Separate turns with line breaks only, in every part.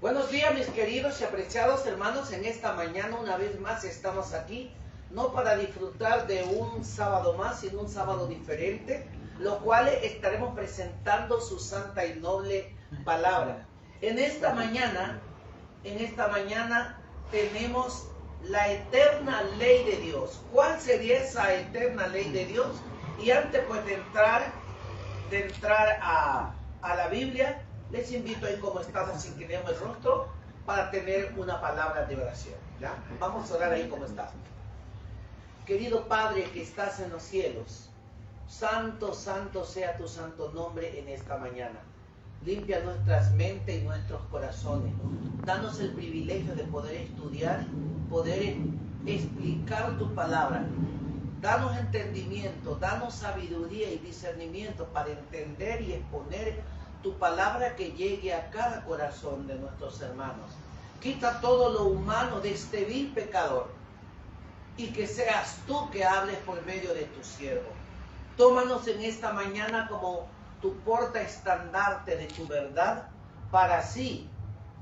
Buenos días, mis queridos y apreciados hermanos. En esta mañana una vez más estamos aquí, no para disfrutar de un sábado más, sino un sábado diferente, lo cual estaremos presentando su santa y noble palabra. En esta mañana tenemos la eterna ley de Dios. ¿Cuál sería esa eterna ley de Dios? Y antes pues de entrar a la Biblia, les invito a ir como estamos, inclinemos el rostro, para tener una palabra de oración. ¿Ya? Vamos a orar ahí como estamos. Querido Padre que estás en los cielos, santo, santo sea tu santo nombre en esta mañana. Limpia nuestras mentes y nuestros corazones. Danos el privilegio de poder estudiar, poder explicar tu palabra. Danos entendimiento, danos sabiduría y discernimiento para entender y exponer tu palabra que llegue a cada corazón de nuestros hermanos. Quita todo lo humano de este vil pecador y que seas tú que hables por medio de tu siervo. Tómanos en esta mañana como tu portaestandarte de tu verdad, para así,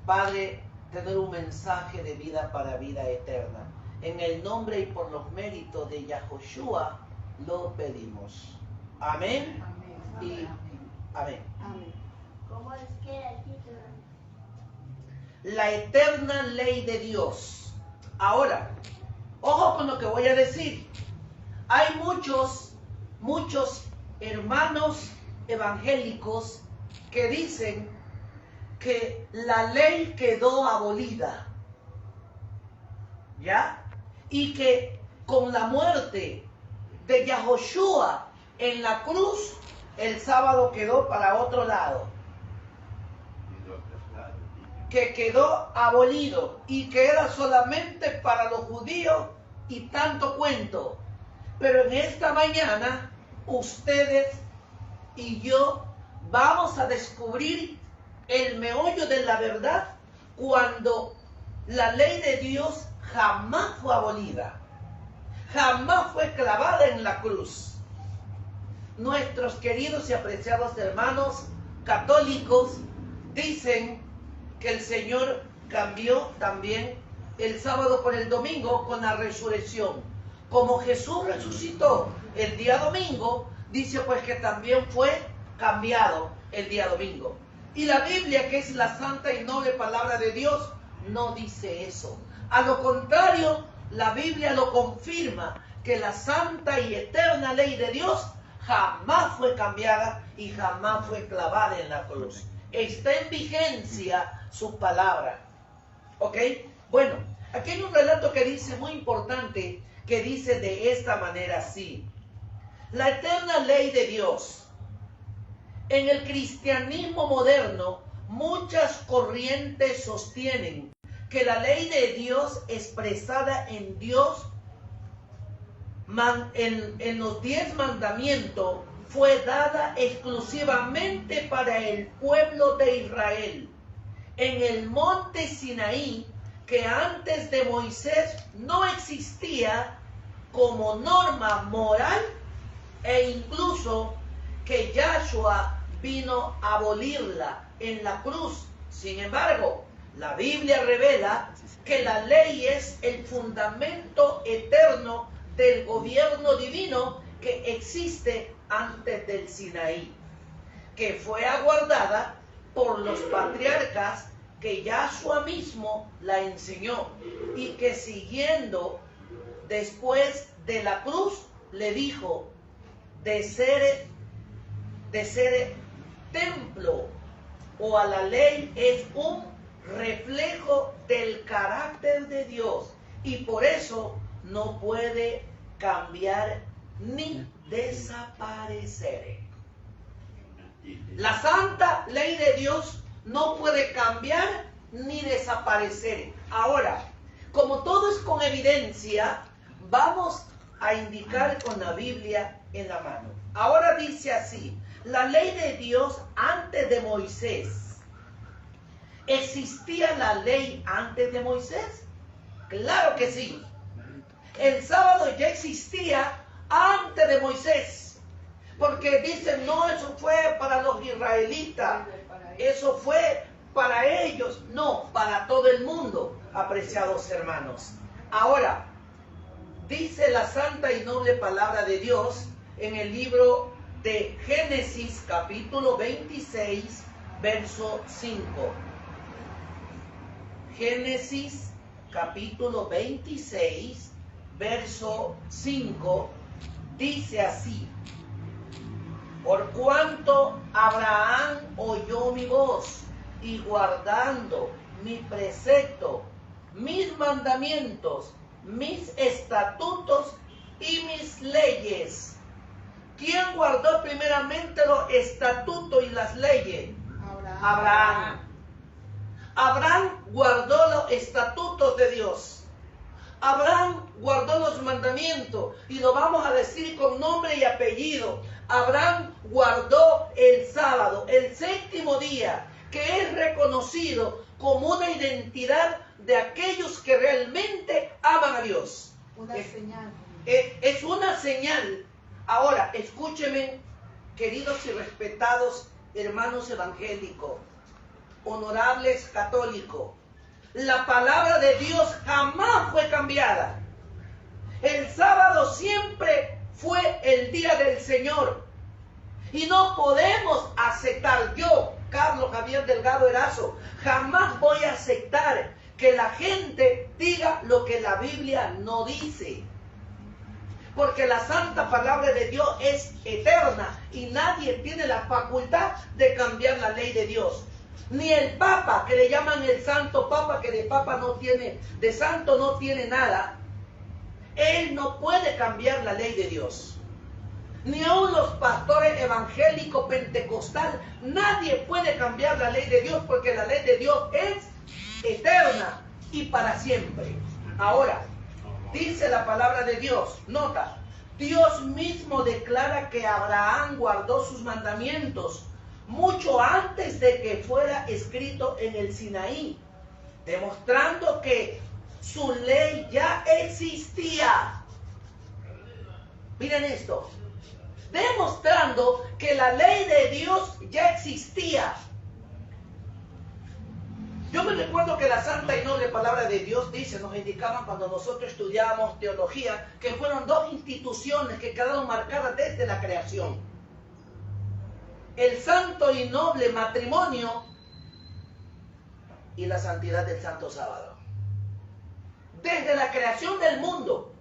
Padre, tener un mensaje de vida para vida eterna. En el nombre y por los méritos de Yahoshua lo pedimos. Amén.
Amén.
Y amén.
Amén.
¿Cómo es que era el título?
La eterna ley de Dios. Ahora, ojo con lo que voy a decir. Hay muchos hermanos evangélicos que dicen que la ley quedó abolida, ¿ya? Y que con la muerte de Yahoshua en la cruz, el sábado quedó para otro lado, que quedó abolido y que era solamente para los judíos y tanto cuento. Pero en esta mañana ustedes y yo vamos a descubrir el meollo de la verdad, cuando la ley de Dios jamás fue abolida, jamás fue clavada en la cruz. Nuestros queridos y apreciados hermanos católicos dicen que el Señor cambió también el sábado por el domingo con la resurrección. Como Jesús resucitó el día domingo, dice pues que también fue cambiado el día domingo. Y la Biblia, que es la santa y noble palabra de Dios, no dice eso. A lo contrario, la Biblia lo confirma, que la santa y eterna ley de Dios jamás fue cambiada y jamás fue clavada en la cruz. Está en vigencia su palabra. ¿Ok? Bueno, aquí hay un relato que dice, muy importante, que dice de esta manera así: la eterna ley de Dios. En el cristianismo moderno, muchas corrientes sostienen que la ley de Dios expresada en Dios, en los 10 mandamientos, fue dada exclusivamente para el pueblo de Israel. En el monte Sinaí, que antes de Moisés no existía como norma moral, e incluso que Yahshua vino a abolirla en la cruz. Sin embargo, la Biblia revela que la ley es el fundamento eterno del gobierno divino que existe antes del Sinaí, que fue aguardada por los patriarcas, que Yahshua mismo la enseñó, y que siguiendo después de la cruz le dijo de ser templo o a la ley es un reflejo del carácter de Dios, y por eso no puede cambiar ni desaparecer. La santa ley de Dios no puede cambiar ni desaparecer. Ahora, como todo es con evidencia, vamos a indicar con la Biblia en la mano. Ahora dice así: la ley de Dios antes de Moisés. ¿Existía la ley antes de Moisés? Claro que sí. El sábado ya existía antes de Moisés, porque dicen, no, eso fue para los israelitas, eso fue para ellos, no, para todo el mundo, apreciados hermanos. Ahora, dice la santa y noble palabra de Dios en el libro de Génesis capítulo 26, verso 5. Génesis capítulo 26, verso 5, dice así: por cuanto Abraham oyó mi voz y guardando mi precepto, mis mandamientos, mis estatutos y mis leyes. ¿Quién guardó primeramente los estatutos y las leyes? Abraham. Abraham guardó los estatutos de Dios. Abraham guardó los mandamientos, y lo vamos a decir con nombre y apellido. Abraham guardó el sábado, el séptimo día, que es reconocido como una identidad de aquellos que realmente aman a Dios.
Una señal.
Es una señal. Ahora, escúcheme, queridos y respetados hermanos evangélicos, honorables católicos, la palabra de Dios jamás fue cambiada. El sábado siempre fue el día del Señor. Y no podemos aceptar, yo, Carlos Javier Delgado Erazo, jamás voy a aceptar que la gente diga lo que la Biblia no dice. Porque la santa palabra de Dios es eterna y nadie tiene la facultad de cambiar la ley de Dios. Ni el Papa, que le llaman el Santo Papa, que de Papa no tiene, de santo no tiene nada. Él no puede cambiar la ley de Dios. Ni aun los pastores evangélicos pentecostal, nadie puede cambiar la ley de Dios, porque la ley de Dios es eterna y para siempre. Ahora, dice la palabra de Dios, nota, Dios mismo declara que Abraham guardó sus mandamientos mucho antes de que fuera escrito en el Sinaí, demostrando que su ley ya existía. Miren esto, demostrando que la ley de Dios ya existía. Yo me recuerdo que la santa y noble palabra de Dios dice, nos indicaban cuando nosotros estudiábamos teología, que fueron dos instituciones que quedaron marcadas desde la creación: el santo y noble matrimonio y la santidad del santo sábado. Desde la creación del mundo,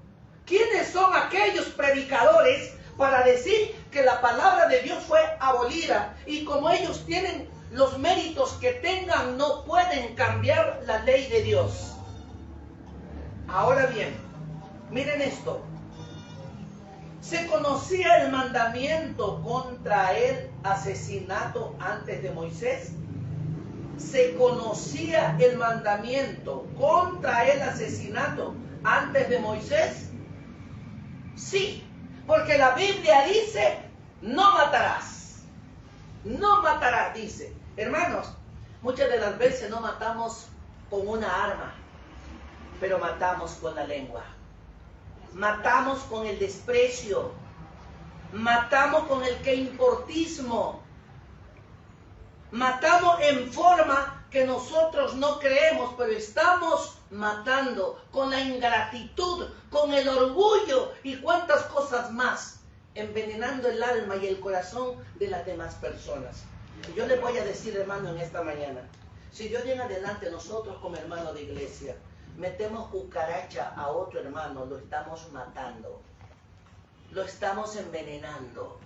¿quiénes son aquellos predicadores para decir que la palabra de Dios fue abolida? Y como ellos tienen los méritos que tengan, no pueden cambiar la ley de Dios. Ahora bien, miren esto. ¿Se conocía el mandamiento contra el asesinato antes de Moisés? ¿Se conocía el mandamiento contra el asesinato antes de Moisés? Sí, porque la Biblia dice, no matarás. No matarás, dice. Hermanos, muchas de las veces no matamos con una arma, pero matamos con la lengua. Matamos con el desprecio. Matamos con el que importismo. Matamos en forma que nosotros no creemos, pero estamos matando con la ingratitud, con el orgullo y cuantas cosas más, envenenando el alma y el corazón de las demás personas. Y yo les voy a decir, hermano, en esta mañana, si de hoy en adelante nosotros como hermanos de iglesia metemos cucaracha a otro hermano, lo estamos matando, lo estamos envenenando.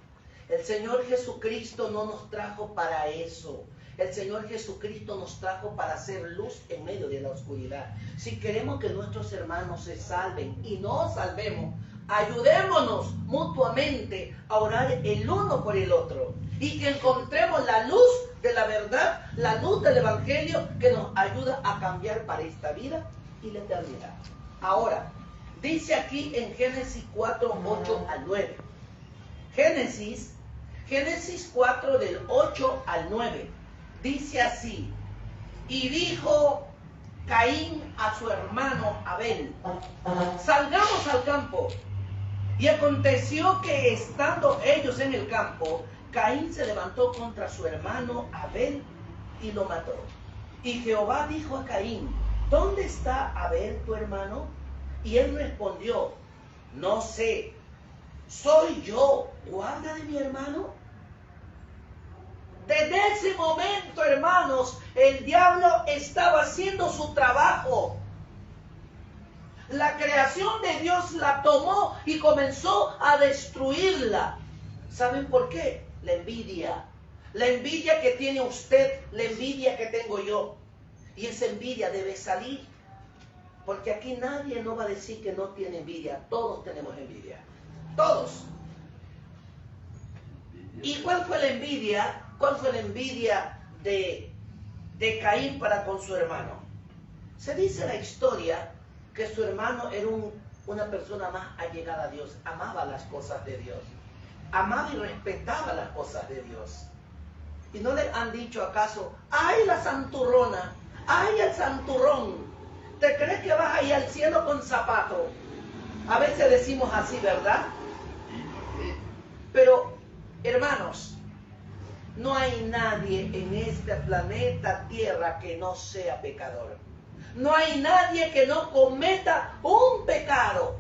El Señor Jesucristo no nos trajo para eso. El Señor Jesucristo nos trajo para hacer luz en medio de la oscuridad. Si queremos que nuestros hermanos se salven y nos salvemos, ayudémonos mutuamente a orar el uno por el otro y que encontremos la luz de la verdad, la luz del Evangelio que nos ayuda a cambiar para esta vida y la eternidad. Ahora, dice aquí en Génesis 4, 8 al 9. Génesis 4 del 8 al 9. Dice así: y dijo Caín a su hermano Abel, salgamos al campo. Y aconteció que estando ellos en el campo, Caín se levantó contra su hermano Abel y lo mató. Y Jehová dijo a Caín, ¿dónde está Abel tu hermano? Y él respondió, no sé, ¿soy yo guarda de mi hermano? Desde ese momento, hermanos, el diablo estaba haciendo su trabajo. La creación de Dios la tomó y comenzó a destruirla. ¿Saben por qué? La envidia. La envidia que tiene usted, la envidia que tengo yo. Y esa envidia debe salir. Porque aquí nadie no va a decir que no tiene envidia. Todos tenemos envidia. Todos. ¿Y cuál fue la envidia? ¿Cuál fue la envidia de Caín para con su hermano? Se dice la historia que su hermano era una persona más allegada a Dios. Amaba las cosas de Dios. Amaba y respetaba las cosas de Dios. ¿Y no le han dicho acaso, ay la santurrona, ay el santurrón, ¿te crees que vas a ir al cielo con zapato? A veces decimos así, ¿verdad? Pero, hermanos, no hay nadie en este planeta Tierra que no sea pecador. No hay nadie que no cometa un pecado.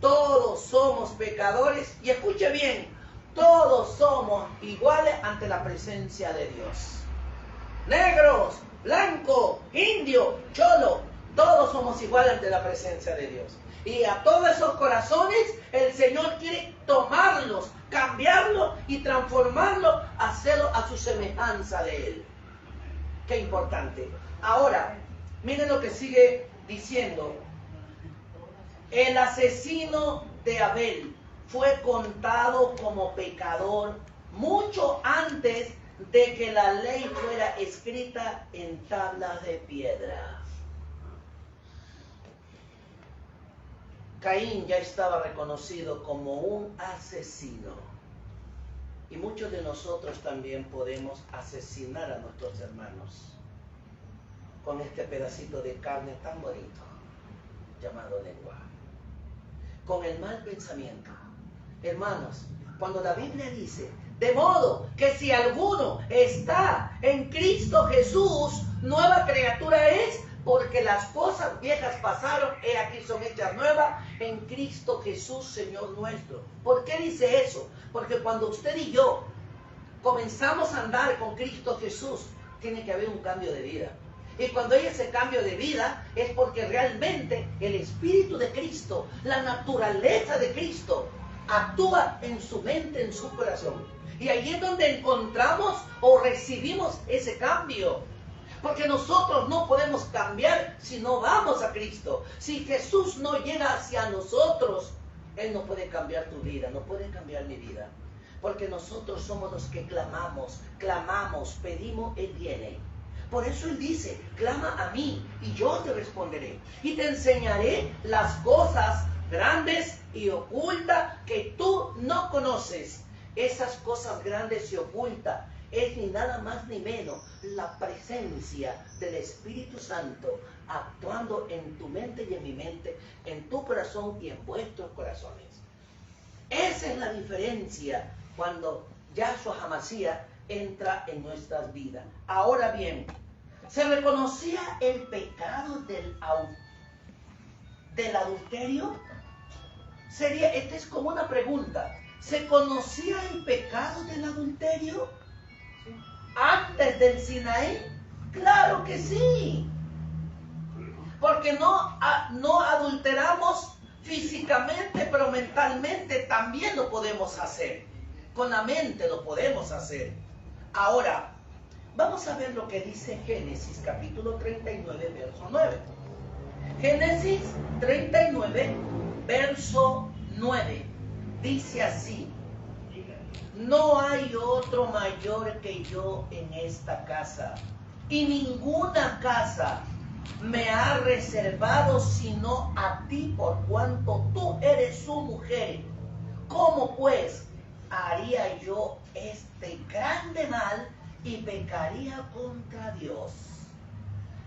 Todos somos pecadores y escuche bien, todos somos iguales ante la presencia de Dios. Negros, blancos, indios, cholo, todos somos iguales ante la presencia de Dios. Y a todos esos corazones el Señor quiere tomarlos, cambiarlos y transformarlos, hacerlos a su semejanza de Él. Qué importante. Ahora, miren lo que sigue diciendo. El asesino de Abel fue contado como pecador mucho antes de que la ley fuera escrita en tablas de piedra. Caín ya estaba reconocido como un asesino. Y muchos de nosotros también podemos asesinar a nuestros hermanos con este pedacito de carne tan bonito llamado lengua. Con el mal pensamiento. Hermanos, cuando la Biblia dice, de modo que si alguno está en Cristo Jesús, nueva criatura es, porque las cosas viejas pasaron, he aquí son hechas nuevas en Cristo Jesús, Señor nuestro. ¿Por qué dice eso? Porque cuando usted y yo comenzamos a andar con Cristo Jesús, tiene que haber un cambio de vida. Y cuando hay ese cambio de vida, es porque realmente el Espíritu de Cristo, la naturaleza de Cristo, actúa en su mente, en su corazón. Y ahí es donde encontramos o recibimos ese cambio. Porque nosotros no podemos cambiar si no vamos a Cristo. Si Jesús no llega hacia nosotros, Él no puede cambiar tu vida, no puede cambiar mi vida. Porque nosotros somos los que clamamos, pedimos, Él viene. Por eso Él dice, clama a mí y yo te responderé. Y te enseñaré las cosas grandes y ocultas que tú no conoces. Esas cosas grandes y ocultas es ni nada más ni menos la presencia del Espíritu Santo actuando en tu mente y en mi mente, en tu corazón y en vuestros corazones. Esa es la diferencia cuando Yahshua HaMashiach entra en nuestras vidas. Ahora bien, ¿se reconocía el pecado del adulterio? Esta es como una pregunta. ¿Se conocía el pecado del adulterio antes del Sinaí? Claro que sí. Porque no adulteramos físicamente, pero mentalmente también lo podemos hacer. Con la mente lo podemos hacer. Ahora, vamos a ver lo que dice Génesis capítulo 39, verso 9. Génesis 39, verso 9. Dice así: no hay otro mayor que yo en esta casa, y ninguna casa me ha reservado sino a ti, por cuanto tú eres su mujer. ¿Cómo pues haría yo este grande mal y pecaría contra Dios?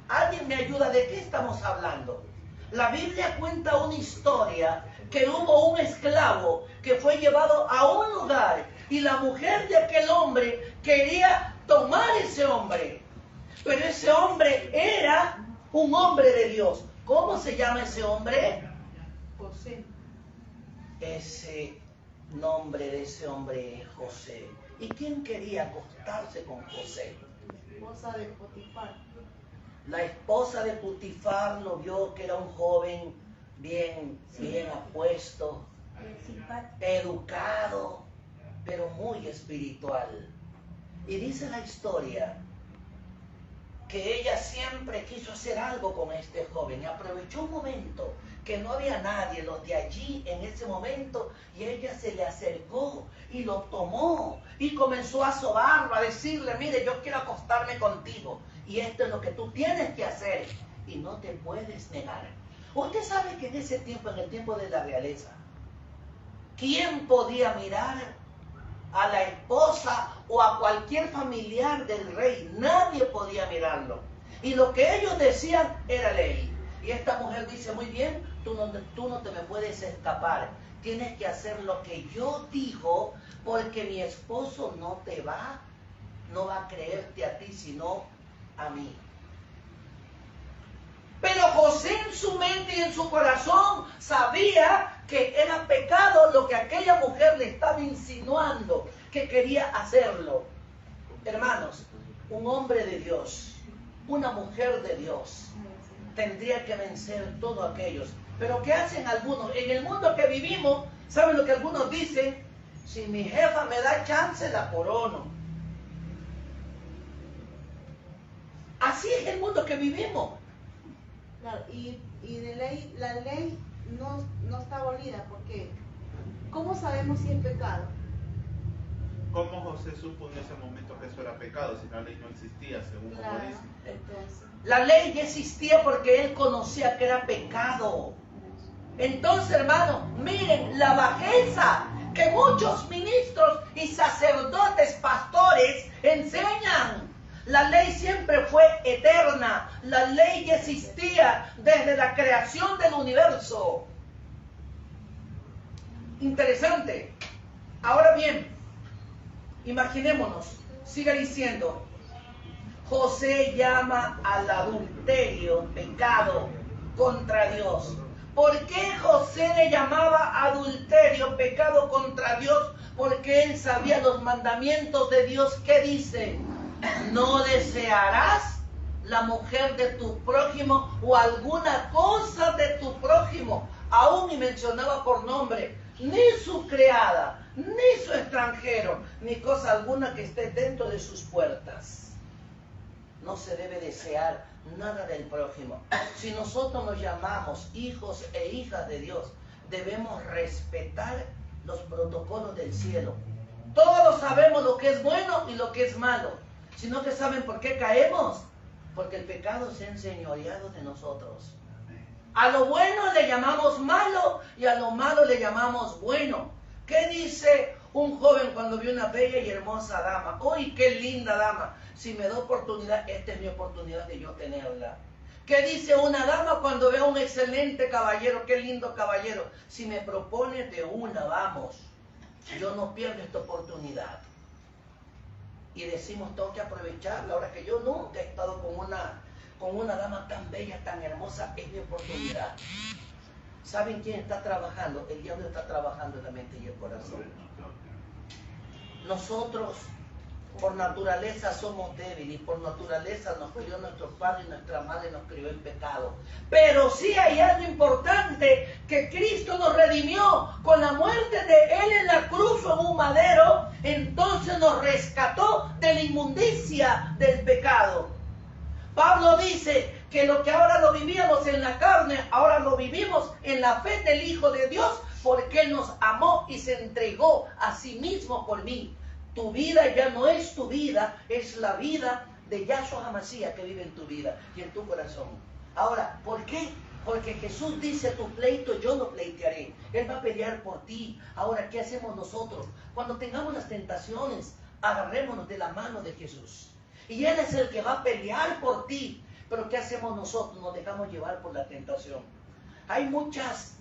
¿Alguien me ayuda? ¿De qué estamos hablando? La Biblia cuenta una historia que hubo un esclavo que fue llevado a un lugar y la mujer de aquel hombre quería tomar ese hombre. Pero ese hombre era un hombre de Dios. ¿Cómo se llama ese hombre?
José.
Ese nombre de ese hombre es José. ¿Y quién quería acostarse con José?
Esposa de Potifar.
La esposa de Potifar lo vio que era un joven bien apuesto, educado, pero muy espiritual. Y dice la historia que ella siempre quiso hacer algo con este joven y aprovechó un momento que no había nadie, los de allí en ese momento, y ella se le acercó y lo tomó y comenzó a sobarlo, a decirle, mire, yo quiero acostarme contigo y esto es lo que tú tienes que hacer y no te puedes negar. Usted sabe que en ese tiempo, en el tiempo de la realeza, ¿quién podía mirar a la esposa o a cualquier familiar del rey? Nadie podía mirarlo. Y lo que ellos decían era ley. Y esta mujer dice, muy bien, tú no te me puedes escapar. Tienes que hacer lo que yo digo, porque mi esposo no va a creerte a ti, sino a mí. Pero José en su mente y en su corazón sabía que era pecado lo que aquella mujer le estaba insinuando, que quería hacerlo. Hermanos, un hombre de Dios, una mujer de Dios, tendría que vencer todos aquellos. Pero ¿qué hacen algunos? En el mundo que vivimos, ¿saben lo que algunos dicen? Si mi jefa me da chance, la corono. Así es el mundo que vivimos.
Claro, y de ley, la ley no está abolida, porque ¿cómo sabemos si es pecado?
¿Cómo José supo en ese momento que eso era pecado si la ley no existía, según como dice?
Entonces.
La ley ya existía porque él conocía que era pecado. Entonces, hermano, miren la bajeza que muchos ministros y sacerdotes, pastores enseñan. La ley siempre fue eterna. La ley ya existía desde la creación del universo. Interesante. Ahora bien, imaginémonos, sigue diciendo, José llama al adulterio pecado contra Dios. ¿Por qué José le llamaba adulterio pecado contra Dios? Porque él sabía los mandamientos de Dios. ¿Qué dice? No desearás la mujer de tu prójimo o alguna cosa de tu prójimo. Aún y mencionaba por nombre, ni su criada, ni su extranjero, ni cosa alguna que esté dentro de sus puertas. No se debe desear nada del prójimo. Si nosotros nos llamamos hijos e hijas de Dios, debemos respetar los protocolos del cielo. Todos sabemos lo que es bueno y lo que es malo. Sino que ¿saben por qué caemos? Porque el pecado se ha enseñoreado de nosotros. A lo bueno le llamamos malo y a lo malo le llamamos bueno. ¿Qué dice un joven cuando vio una bella y hermosa dama? ¡Uy, qué linda dama! Si me da oportunidad, esta es mi oportunidad de yo tenerla. ¿Qué dice una dama cuando ve a un excelente caballero? ¡Qué lindo caballero! Si me propone de una, vamos. Yo no pierdo esta oportunidad. Y decimos, tengo que aprovecharla. Ahora que yo nunca he estado con una dama tan bella, tan hermosa, es mi oportunidad. ¿Saben quién está trabajando? El diablo está trabajando en la mente y el corazón. Nosotros, por naturaleza, somos débiles. Por naturaleza nos crió nuestro padre y nuestra madre nos crió en pecado. Pero sí hay algo importante, que Cristo nos redimió con la muerte de Él en la cruz o en un madero. Entonces nos rescató de la inmundicia del pecado. Pablo dice que lo que ahora lo vivíamos en la carne, ahora lo vivimos en la fe del Hijo de Dios, porque Él nos amó y se entregó a sí mismo por mí. Tu vida ya no es tu vida, es la vida de Yahshua HaMashiach que vive en tu vida y en tu corazón. Ahora, ¿por qué? Porque Jesús dice, tu pleito yo lo pleitearé. Él va a pelear por ti. Ahora, ¿qué hacemos nosotros? Cuando tengamos las tentaciones, agarrémonos de la mano de Jesús. Y Él es el que va a pelear por ti. Pero ¿qué hacemos nosotros? Nos dejamos llevar por la tentación. Hay muchas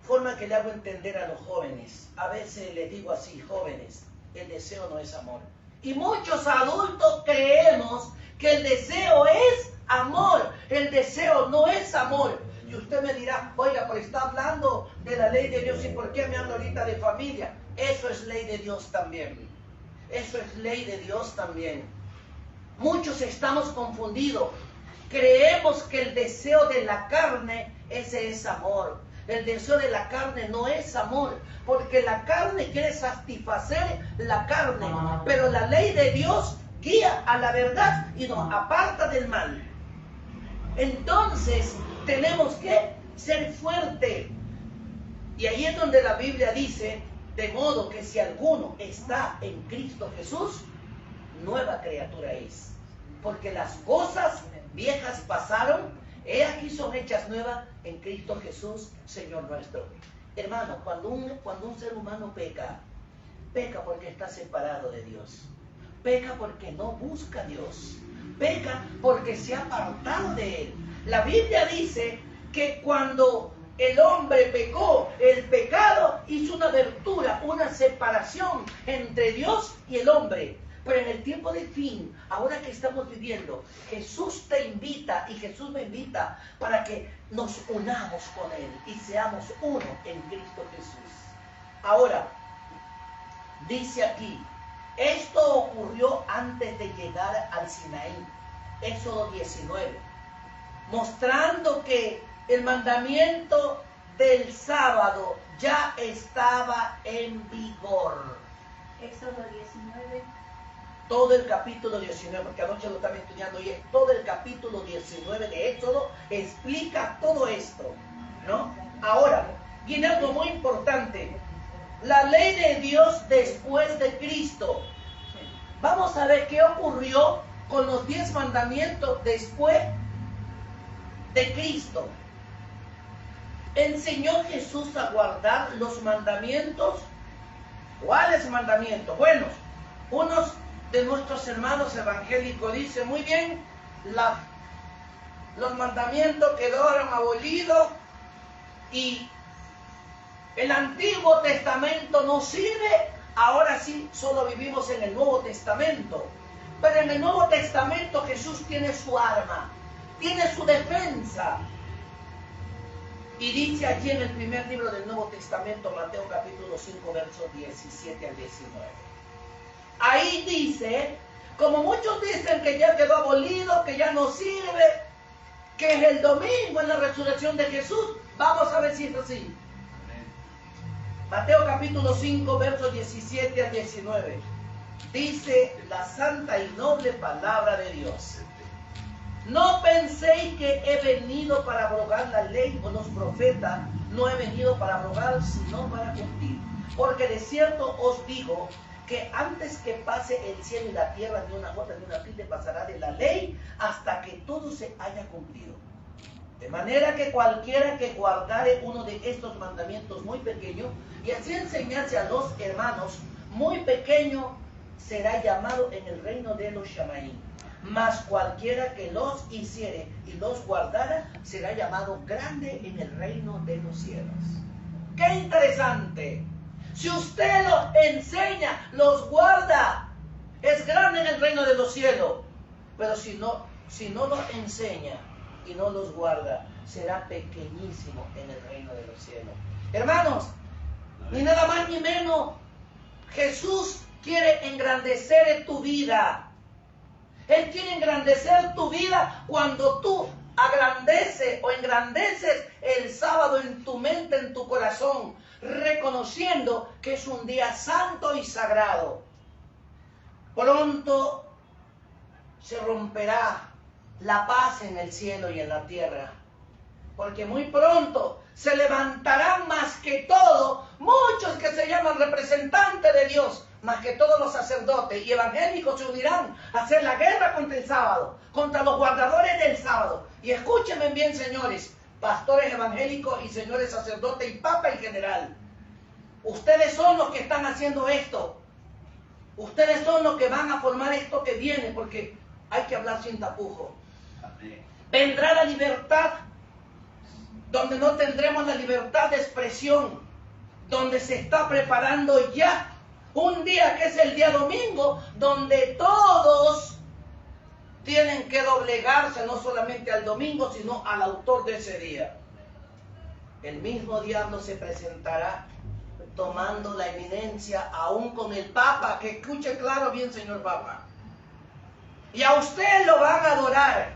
formas que le hago entender a los jóvenes. A veces les digo así, jóvenes, el deseo no es amor. Y muchos adultos creemos que el deseo es amor. El deseo no es amor. Y usted me dirá, oiga, pero está hablando de la ley de Dios, ¿y por qué me habla ahorita de familia? Eso es ley de Dios también. Eso es ley de Dios también. Muchos estamos confundidos. Creemos que el deseo de la carne, ese es amor. El deseo de la carne no es amor, porque la carne quiere satisfacer la carne, pero la ley de Dios guía a la verdad y nos aparta del mal. Entonces tenemos que ser fuertes. Y ahí es donde la Biblia dice, de modo que si alguno está en Cristo Jesús, nueva criatura es. Porque las cosas viejas pasaron, he aquí son hechas nuevas en Cristo Jesús, Señor nuestro. Hermano, cuando un ser humano peca porque está separado de Dios. Peca porque no busca a Dios. Peca porque se ha apartado de Él. La Biblia dice que cuando el hombre pecó, el pecado hizo una abertura, una separación entre Dios y el hombre. Pero en el tiempo de fin, ahora que estamos viviendo, Jesús te invita y Jesús me invita para que nos unamos con Él y seamos uno en Cristo Jesús. Ahora, dice aquí, esto ocurrió antes de llegar al Sinaí, Éxodo 19, mostrando que el mandamiento del sábado ya estaba en vigor.
Éxodo 19.
Todo el capítulo 19, porque anoche lo estaba estudiando y es todo el capítulo 19 de Éxodo, explica todo esto, ¿no? Ahora, viene algo muy importante, la ley de Dios después de Cristo. Vamos a ver qué ocurrió con los 10 mandamientos después de Cristo. ¿Enseñó Jesús a guardar los mandamientos? ¿Cuáles mandamientos? Bueno, unos de nuestros hermanos evangélicos dicen muy bien, los mandamientos quedaron abolidos y el Antiguo Testamento no sirve, ahora sí solo vivimos en el Nuevo Testamento. Pero en el Nuevo Testamento Jesús tiene su arma, tiene su defensa. Y dice allí en el primer libro del Nuevo Testamento, Mateo capítulo 5, versos 17 al 19. Ahí dice, como muchos dicen que ya quedó abolido, que ya no sirve, que es el domingo en la resurrección de Jesús, vamos a ver si es así. Mateo capítulo 5, versos 17 al 19. Dice la santa y noble palabra de Dios. No penséis que he venido para abrogar la ley o los profetas, no he venido para abrogar, sino para cumplir. Porque de cierto os digo que antes que pase el cielo y la tierra, ni una gota ni una tilde pasará de la ley hasta que todo se haya cumplido. De manera que cualquiera que guardare uno de estos mandamientos muy pequeños y así enseñase a los hermanos, muy pequeño será llamado en el reino de los Shamaín. Mas cualquiera que los hiciere y los guardara será llamado grande en el reino de los cielos. ¡Qué interesante! Si usted los enseña, los guarda, es grande en el reino de los cielos. Pero si no los enseña y no los guarda, será pequeñísimo en el reino de los cielos. Hermanos, ni nada más ni menos, Jesús quiere engrandecer en tu vida. Él quiere engrandecer tu vida cuando tú agrandeces o engrandeces el sábado en tu mente, en tu corazón, reconociendo que es un día santo y sagrado. Pronto se romperá la paz en el cielo y en la tierra, porque muy pronto se levantarán más que todo muchos que se llaman representantes de Dios, más que todos los sacerdotes y evangélicos se unirán a hacer la guerra contra el sábado, contra los guardadores del sábado. Y escúchenme bien, señores, pastores evangélicos y señores sacerdotes y papa en general. Ustedes son los que están haciendo esto. Ustedes son los que van a formar esto que viene, porque hay que hablar sin tapujo. Vendrá la libertad, donde no tendremos la libertad de expresión, donde se está preparando ya un día que es el día domingo, donde todos tienen que doblegarse no solamente al domingo, sino al autor de ese día. El mismo diablo se presentará tomando la eminencia aún con el Papa, que escuche claro bien, señor Papa. Y a usted lo van a adorar.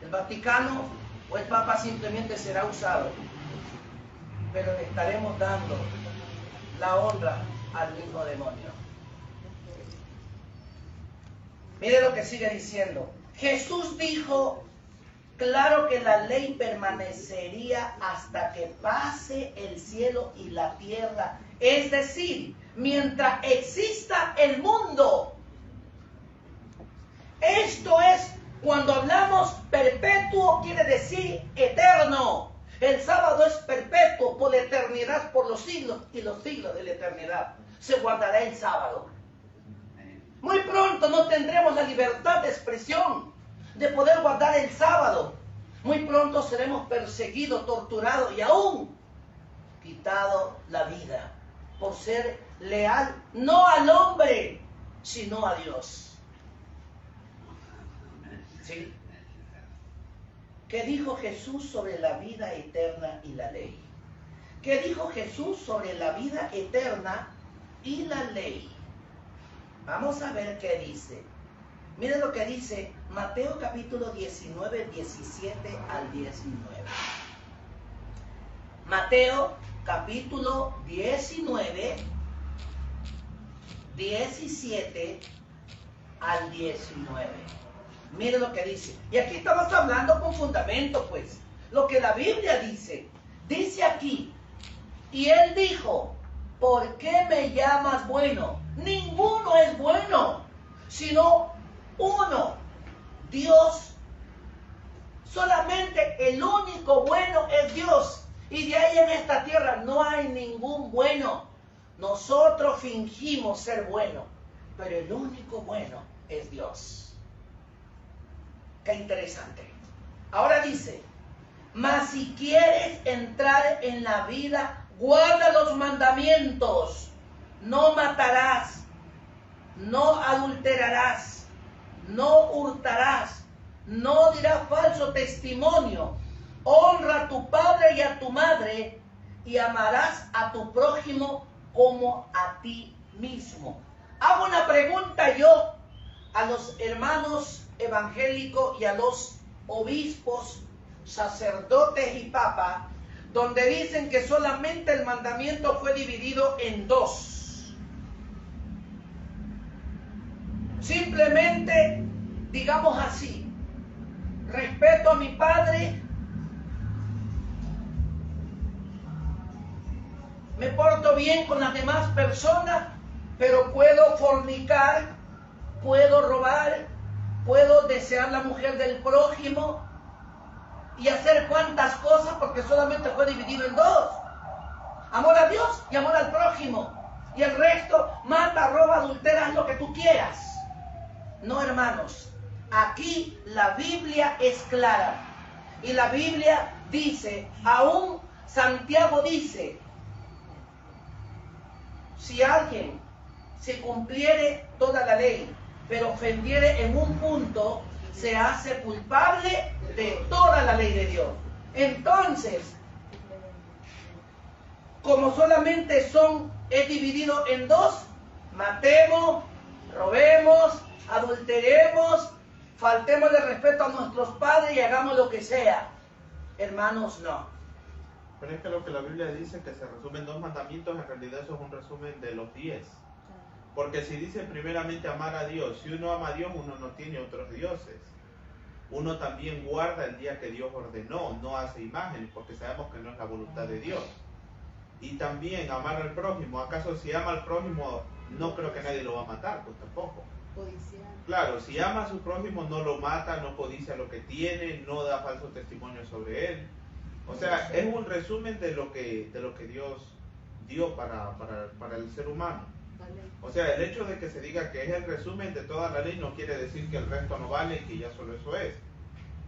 El Vaticano o el Papa simplemente será usado, pero le estaremos dando la honra al mismo demonio. Mire lo que sigue diciendo. Jesús dijo, claro que la ley permanecería hasta que pase el cielo y la tierra. Es decir, mientras exista el mundo. Esto es, cuando hablamos perpetuo, quiere decir eterno. El sábado es perpetuo por la eternidad, por los siglos y los siglos de la eternidad. Se guardará el sábado. Muy pronto no tendremos la libertad de expresión, de poder guardar el sábado. Muy pronto seremos perseguidos, torturados y aún quitado la vida por ser leal no al hombre, sino a Dios. ¿Sí? ¿Qué dijo Jesús sobre la vida eterna y la ley? ¿Qué dijo Jesús sobre la vida eterna y la ley? Vamos a ver qué dice. Miren lo que dice Mateo capítulo 19, 17 al 19. Mateo capítulo 19, 17 al 19. Miren lo que dice. Y aquí estamos hablando con fundamento, pues. Lo que la Biblia dice. Dice aquí. Y él dijo, ¿por qué me llamas bueno? Ninguno es bueno, sino uno, Dios. Solamente el único bueno es Dios. Y de ahí en esta tierra no hay ningún bueno. Nosotros fingimos ser buenos, pero el único bueno es Dios. Qué interesante. Ahora dice, mas si quieres entrar en la vida, guarda los mandamientos. No matarás, no adulterarás, no hurtarás, no dirás falso testimonio. Honra a tu padre y a tu madre y amarás a tu prójimo como a ti mismo. Hago una pregunta yo a los hermanos evangélicos y a los obispos, sacerdotes y papas, donde dicen que solamente el mandamiento fue dividido en dos. Simplemente, digamos así, respeto a mi padre, me porto bien con las demás personas, pero puedo fornicar, puedo robar, puedo desear la mujer del prójimo y hacer cuantas cosas porque solamente fue dividido en dos. Amor a Dios y amor al prójimo. Y el resto, mata, roba, adultera, haz lo que tú quieras. No, hermanos, aquí la Biblia es clara. Y la Biblia dice, aún Santiago dice, si alguien se cumpliere toda la ley, pero ofendiere en un punto, se hace culpable de toda la ley de Dios. Entonces, como solamente es dividido en dos, matemos, robemos, adulteremos, faltemos de respeto a nuestros padres y hagamos lo que sea. Hermanos, no.
Pero es que lo que la Biblia dice que se resumen dos mandamientos, en realidad eso es un resumen de los 10. Porque si dice primeramente amar a Dios, si uno ama a Dios, uno no tiene otros dioses. Uno también guarda el día que Dios ordenó, no hace imágenes, porque sabemos que no es la voluntad de Dios. Y también amar al prójimo. ¿Acaso si ama al prójimo, no creo que nadie lo va a matar? Pues tampoco. Claro, si ama a su prójimo, no lo mata, no codicia lo que tiene, no da falso testimonio sobre él. O sea, es un resumen de lo que Dios dio para el ser humano. O sea, el hecho de que se diga que es el resumen de toda la ley no quiere decir que el resto no vale y que ya solo eso es.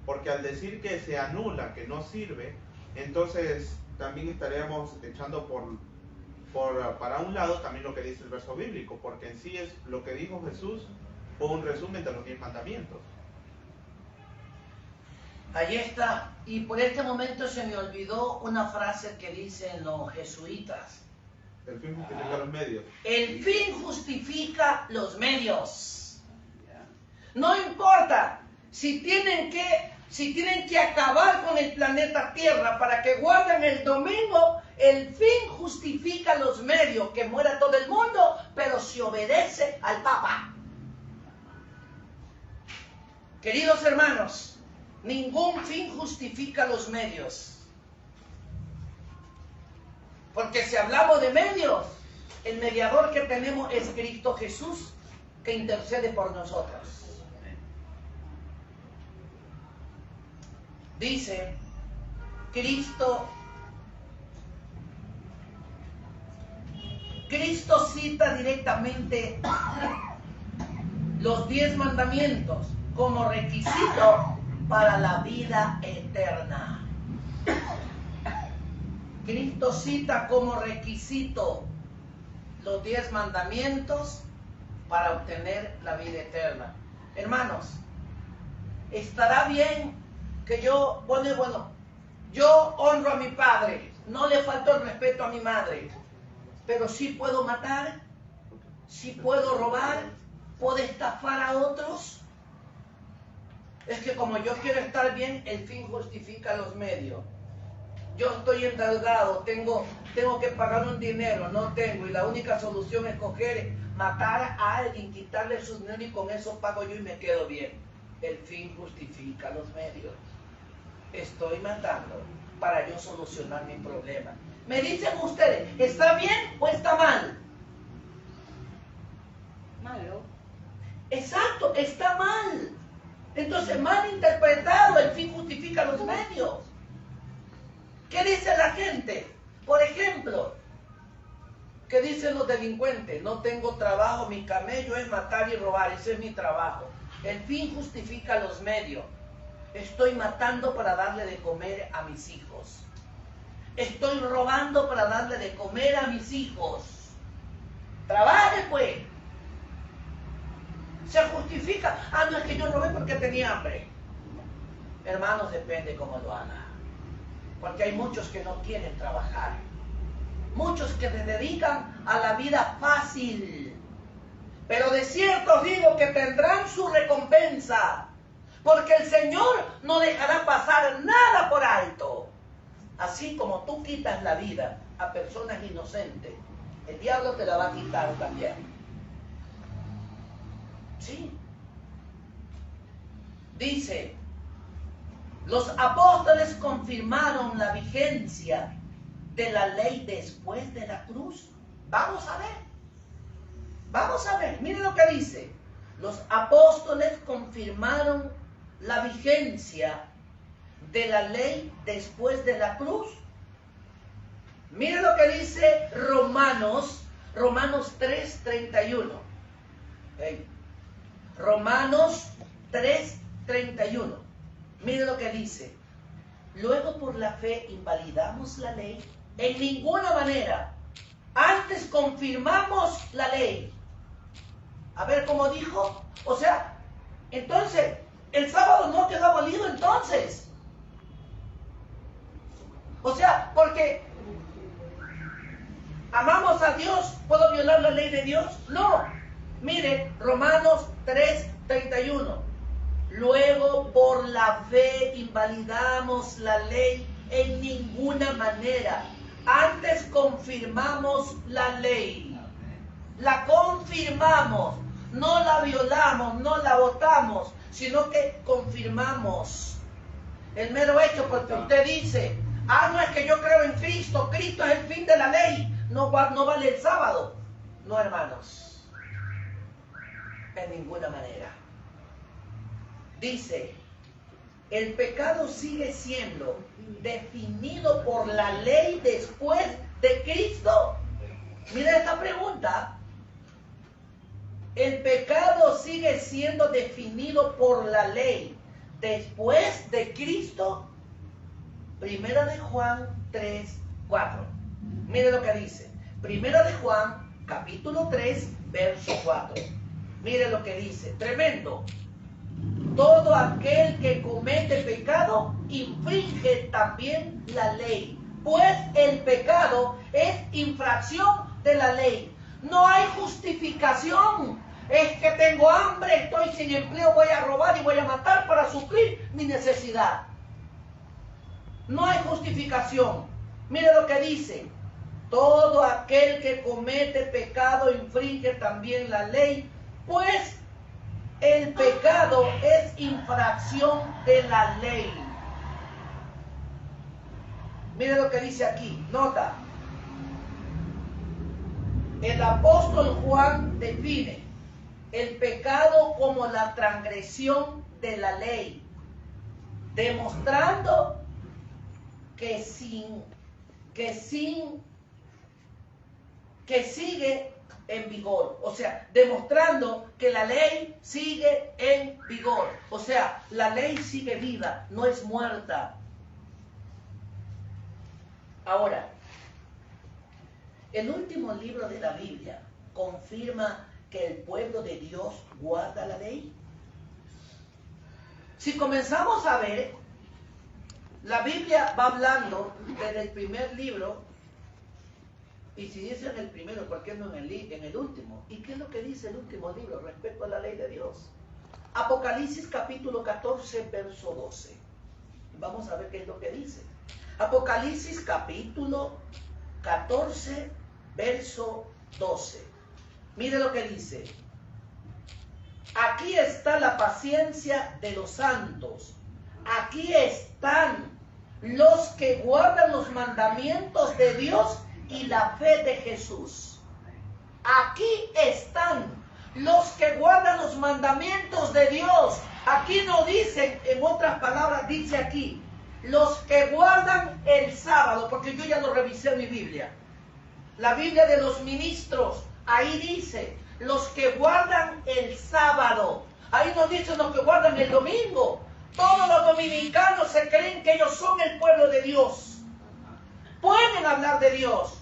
Porque al decir que se anula, que no sirve, entonces también estaríamos echando para un lado también lo que dice el verso bíblico, porque en sí es lo que dijo Jesús, o un resumen de los 10 mandamientos.
Ahí está. Y por este momento se me olvidó una frase que dicen los jesuitas.
El fin justifica los medios.
El fin justifica los medios. No importa si tienen que acabar con el planeta Tierra para que guarden el domingo, el fin justifica los medios, que muera todo el mundo, pero se obedece al Papa. Queridos hermanos, ningún fin justifica los medios. Porque si hablamos de medios, el mediador que tenemos es Cristo Jesús, que intercede por nosotros. Dice, Cristo cita directamente los 10 mandamientos como requisito para la vida eterna. Cristo cita como requisito los 10 mandamientos para obtener la vida eterna. Hermanos, estará bien que yo honro a mi padre, no le falto el respeto a mi madre, pero sí puedo matar, sí puedo robar, puedo estafar a otros. Es que como yo quiero estar bien, el fin justifica los medios. Yo estoy endeudado, tengo que pagar un dinero, no tengo, y la única solución es matar a alguien, quitarle sus dinero y con eso pago yo y me quedo bien. El fin justifica los medios. Estoy matando para yo solucionar mi problema. Me dicen ustedes, ¿está bien o está mal?
Malo.
Exacto, está mal. Entonces, mal interpretado, el fin justifica los medios. ¿Qué dice la gente? Por ejemplo, ¿qué dicen los delincuentes? No tengo trabajo, mi camello es matar y robar, ese es mi trabajo. El fin justifica los medios. Estoy matando para darle de comer a mis hijos. Estoy robando para darle de comer a mis hijos. Trabaje pues. Se justifica. No es que yo robé porque tenía hambre. Hermanos, depende cómo lo haga. Porque hay muchos que no quieren trabajar. Muchos que se dedican a la vida fácil. Pero de cierto os digo que tendrán su recompensa. Porque el Señor no dejará pasar nada por alto. Así como tú quitas la vida a personas inocentes, el diablo te la va a quitar también. Sí. Dice, los apóstoles confirmaron la vigencia de la ley después de la cruz. Vamos a ver. Vamos a ver. Miren lo que dice. Los apóstoles confirmaron la vigencia de la ley después de la cruz. Miren lo que dice Romanos 3:31. ¿Okay? Romanos 3:31. Miren lo que dice. Luego por la fe invalidamos la ley. En ninguna manera. Antes confirmamos la ley. A ver cómo dijo. O sea, entonces, el sábado no quedó abolido entonces. O sea, porque amamos a Dios, ¿puedo violar la ley de Dios? No. Mire, Romanos 3:31. Luego por la fe invalidamos la ley en ninguna manera. Antes confirmamos la ley. La confirmamos. No la violamos, no la votamos, sino que confirmamos. El mero hecho, porque usted dice, no es que yo creo en Cristo, Cristo es el fin de la ley, no vale el sábado. No, hermanos, en ninguna manera. Dice, el pecado sigue siendo definido por la ley después de Cristo. Mira esta pregunta. El pecado sigue siendo definido por la ley después de Cristo. Primera de Juan 3:4. Mire lo que dice. Primera de Juan, capítulo 3, verso 4. Mire lo que dice, tremendo. Todo aquel que comete pecado infringe también la ley, pues el pecado es infracción de la ley. No hay justificación. Es que tengo hambre, estoy sin empleo, voy a robar y voy a matar para suplir mi necesidad. No hay justificación. Mire lo que dice. Todo aquel que comete pecado infringe también la ley, pues el pecado es infracción de la ley. Mire lo que dice aquí, nota. El apóstol Juan define el pecado como la transgresión de la ley, demostrando que sigue en vigor, o sea, demostrando que la ley sigue en vigor, o sea, la ley sigue viva, no es muerta. Ahora, el último libro de la Biblia confirma que el pueblo de Dios guarda la ley. Si comenzamos a ver, la Biblia va hablando desde el primer libro. Y si dice en el primero, ¿por qué no en el último? ¿Y qué es lo que dice el último libro respecto a la ley de Dios? Apocalipsis capítulo 14, verso 12. Vamos a ver qué es lo que dice. Apocalipsis capítulo 14, verso 12. Mire lo que dice. Aquí está la paciencia de los santos. Aquí están los que guardan los mandamientos de Dios y la fe de Jesús. Aquí están los que guardan los mandamientos de Dios. Aquí no dicen, en otras palabras, dice aquí, los que guardan el sábado, porque yo ya lo revisé en mi Biblia. La Biblia de los ministros, ahí dice, los que guardan el sábado. Ahí no dicen los que guardan el domingo. Todos los dominicanos se creen que ellos son el pueblo de Dios. Pueden hablar de Dios,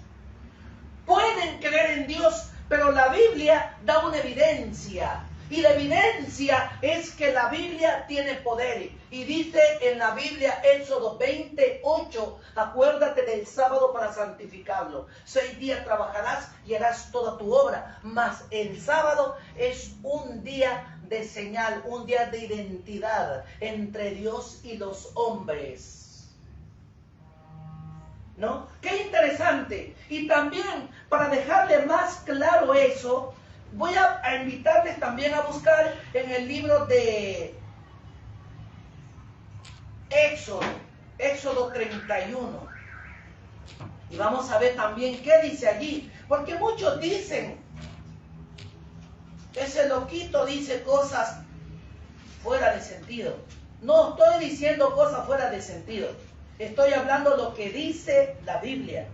pueden creer en Dios, pero la Biblia da una evidencia. Y la evidencia es que la Biblia tiene poder. Y dice en la Biblia, Éxodo 28, acuérdate del sábado para santificarlo. 6 días trabajarás y harás toda tu obra. Mas el sábado es un día de señal, un día de identidad entre Dios y los hombres. ¿No? Qué interesante. Y también, para dejarle más claro eso, voy a invitarles también a buscar en el libro de Éxodo 31. Y vamos a ver también qué dice allí. Porque muchos dicen, ese loquito dice cosas fuera de sentido. No estoy diciendo cosas fuera de sentido. Estoy hablando lo que dice la Biblia.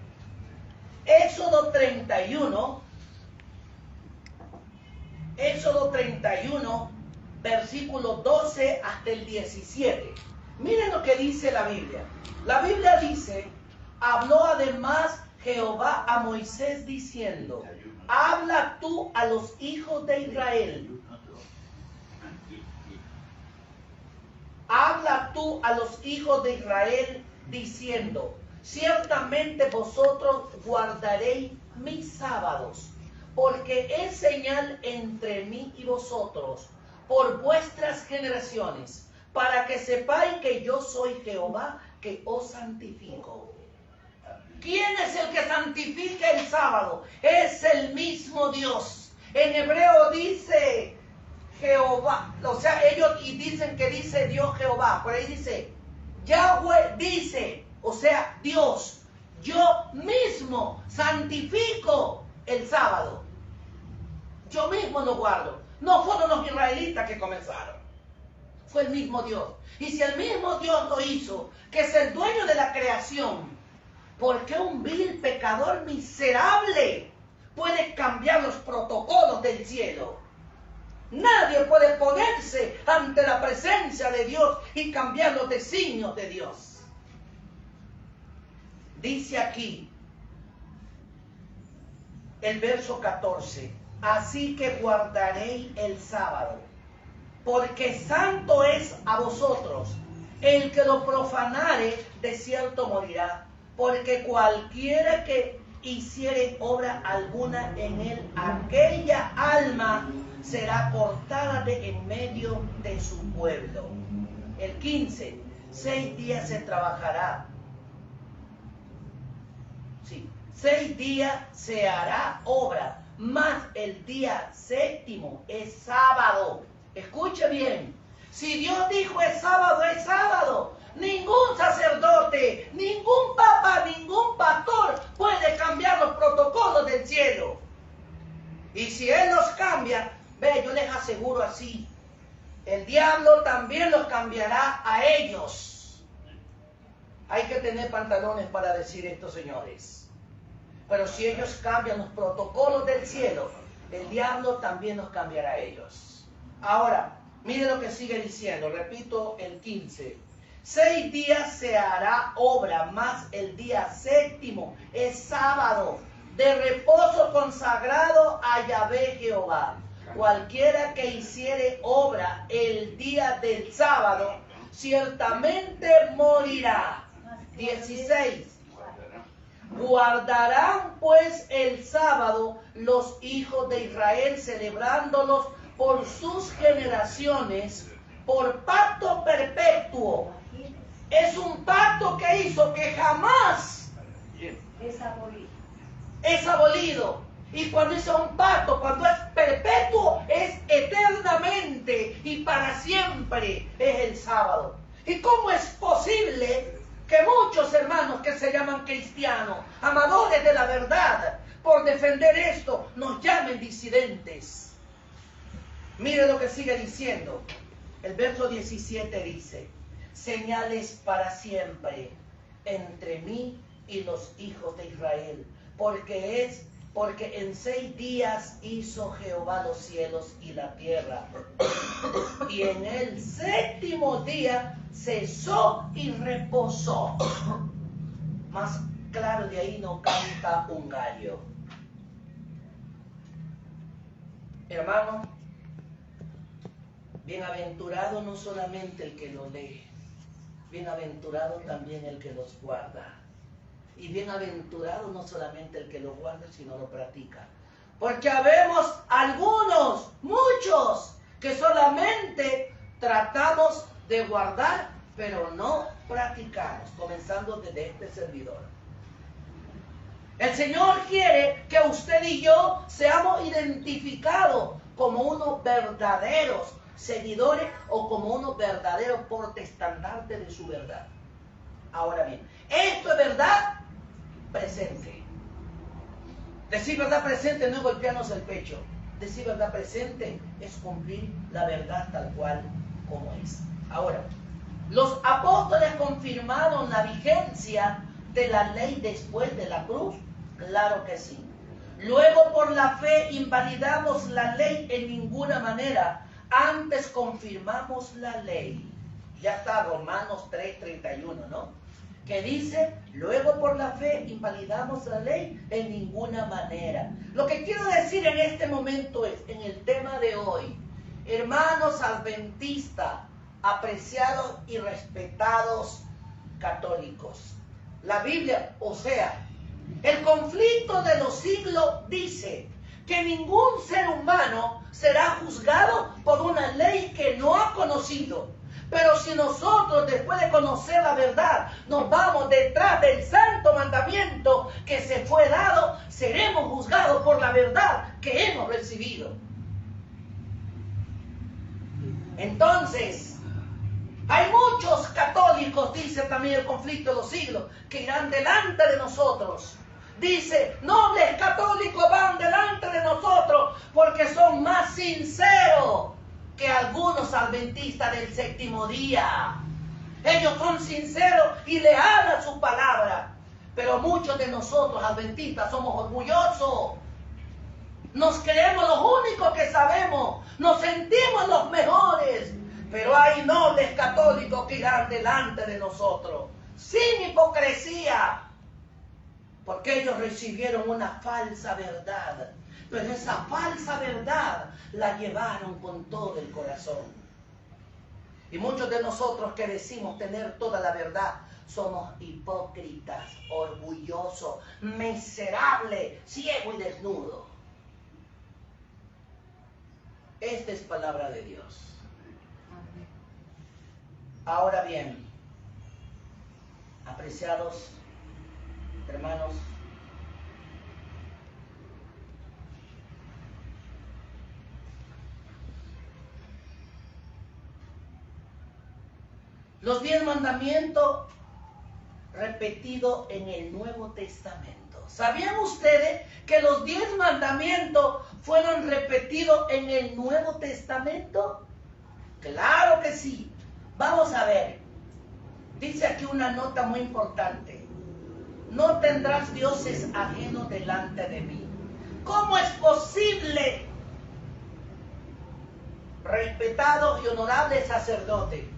Éxodo 31, versículo 12 hasta el 17. Miren lo que dice la Biblia. La Biblia dice, habló además Jehová a Moisés diciendo, habla tú a los hijos de Israel. Habla tú a los hijos de Israel diciendo, ciertamente vosotros guardaréis mis sábados, porque es señal entre mí y vosotros, por vuestras generaciones, para que sepáis que yo soy Jehová, que os santifico. ¿Quién es el que santifica el sábado? Es el mismo Dios. En hebreo dice Jehová, o sea, ellos y dicen que dice Dios Jehová, por ahí dice Yahweh dice, o sea, Dios, yo mismo santifico el sábado. Yo mismo lo guardo. No fueron los israelitas que comenzaron. Fue el mismo Dios. Y si el mismo Dios lo hizo, que es el dueño de la creación, ¿por qué un vil pecador miserable puede cambiar los protocolos del cielo? Nadie puede ponerse ante la presencia de Dios y cambiar los designios de Dios. Dice aquí el verso 14. así que guardaréis el sábado, porque santo es a vosotros. El que lo profanare, de cierto morirá, porque cualquiera que hiciere obra alguna en él, aquella alma será cortada de en medio de su pueblo. El 15, 6 días se trabajará. Sí, 6 días se hará obra, mas el día séptimo es sábado. Escuche bien, si Dios dijo es sábado, es sábado. Ningún sacerdote, ningún papa, ningún pastor puede cambiar los protocolos del cielo. Y si Él los cambia, ve, yo les aseguro así, el diablo también los cambiará a ellos. Hay que tener pantalones para decir esto, señores. Pero si ellos cambian los protocolos del cielo, el diablo también los cambiará a ellos. Ahora, mire lo que sigue diciendo, repito el 15. 6 días se hará obra, mas el día séptimo es sábado, de reposo consagrado a Yahvé Jehová. Cualquiera que hiciere obra el día del sábado, ciertamente morirá. 16. Guardarán pues el sábado los hijos de Israel, celebrándolos por sus generaciones, por pacto perpetuo. Es un pacto que hizo que jamás es abolido. Y cuando hizo un pacto, cuando es perpetuo, es eternamente y para siempre, es el sábado. ¿Y cómo es posible que muchos hermanos que se llaman cristianos, amadores de la verdad, por defender esto, nos llamen disidentes? Mire lo que sigue diciendo. El verso 17 dice: señales para siempre entre mí y los hijos de Israel, porque en 6 días hizo Jehová los cielos y la tierra, y en el séptimo día cesó y reposó. Más claro de ahí no canta un gallo. Hermano, bienaventurado no solamente el que lo lee, bienaventurado también el que los guarda. Y bienaventurado no solamente el que lo guarda, sino lo practica. Porque habemos algunos, muchos, que solamente tratamos de guardar, pero no practicamos, comenzando desde este servidor. El Señor quiere que usted y yo seamos identificados como unos verdaderos seguidores o como unos verdaderos portestandartes de su verdad. Ahora bien, esto es verdad presente. Decir verdad presente no es golpearnos el pecho. Decir verdad presente es cumplir la verdad tal cual como es. Ahora, los apóstoles confirmaron la vigencia de la ley después de la cruz. Claro que sí. Luego por la fe invalidamos la ley en ninguna manera. Antes confirmamos la ley. Ya está Romanos 3:31, ¿no? Que dice, luego por la fe invalidamos la ley en ninguna manera. Lo que quiero decir en este momento es, en el tema de hoy, hermanos adventistas, apreciados y respetados católicos, la Biblia, o sea, el conflicto de los siglos dice que ningún ser humano será juzgado por una ley que no ha conocido. Pero si nosotros, después de conocer la verdad, nos vamos detrás del santo mandamiento que se fue dado, seremos juzgados por la verdad que hemos recibido. Entonces, hay muchos católicos, dice también el conflicto de los siglos, que irán delante de nosotros. Dice, nobles católicos van delante de nosotros porque son más sinceros que algunos adventistas del séptimo día. Ellos son sinceros y leales a su palabra. Pero muchos de nosotros adventistas somos orgullosos. Nos creemos los únicos que sabemos. Nos sentimos los mejores. Pero hay nobles católicos que irán delante de nosotros, sin hipocresía. Porque ellos recibieron una falsa verdad. Pero esa falsa verdad la llevaron con todo el corazón. Y muchos de nosotros que decimos tener toda la verdad, somos hipócritas, orgullosos, miserables, ciegos y desnudos. Esta es palabra de Dios. Ahora bien, apreciados hermanos, los 10 mandamientos repetidos en el Nuevo Testamento. ¿Sabían ustedes que los 10 mandamientos fueron repetidos en el Nuevo Testamento? Claro que sí. Vamos a ver. Dice aquí una nota muy importante. No tendrás dioses ajenos delante de mí. ¿Cómo es posible, respetado y honorable sacerdote?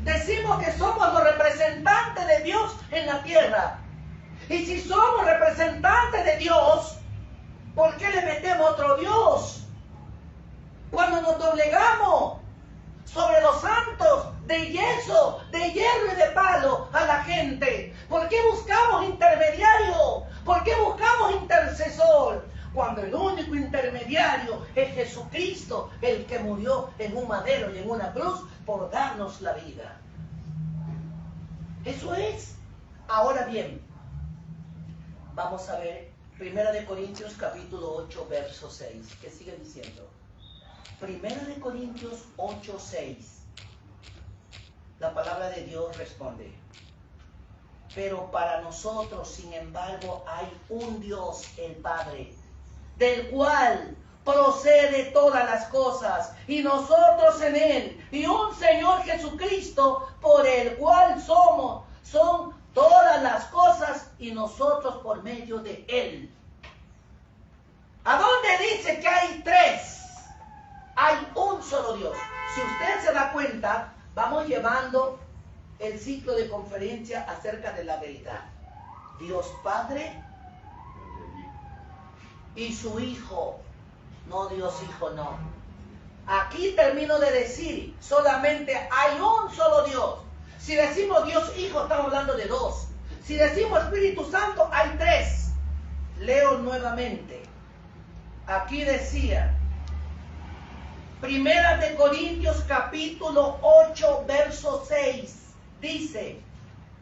Decimos que somos los representantes de Dios en la tierra. Y si somos representantes de Dios, ¿por qué le metemos otro Dios? Cuando nos doblegamos sobre los santos de yeso, de hierro y de palo a la gente, ¿por qué buscamos intermediario? ¿Por qué buscamos intercesor? Cuando el único intermediario es Jesucristo, el que murió en un madero y en una cruz por darnos la vida. Eso es. Ahora bien, vamos a ver 1 Corintios capítulo 8, verso 6. ¿Qué sigue diciendo? 1 Corintios 8, 6. La palabra de Dios responde: pero para nosotros, sin embargo, hay un Dios, el Padre, del cual procede todas las cosas, y nosotros en Él, y un Señor Jesucristo, por el cual son todas las cosas, y nosotros por medio de Él. ¿A dónde dice que hay tres? Hay un solo Dios. Si usted se da cuenta, vamos llevando el ciclo de conferencia acerca de la verdad. Dios Padre y su Hijo. No Dios Hijo, no. Aquí termino de decir, solamente hay un solo Dios. Si decimos Dios Hijo, estamos hablando de dos. Si decimos Espíritu Santo, hay tres. Leo nuevamente. Aquí decía, 1 Corintios capítulo 8, verso 6. Dice,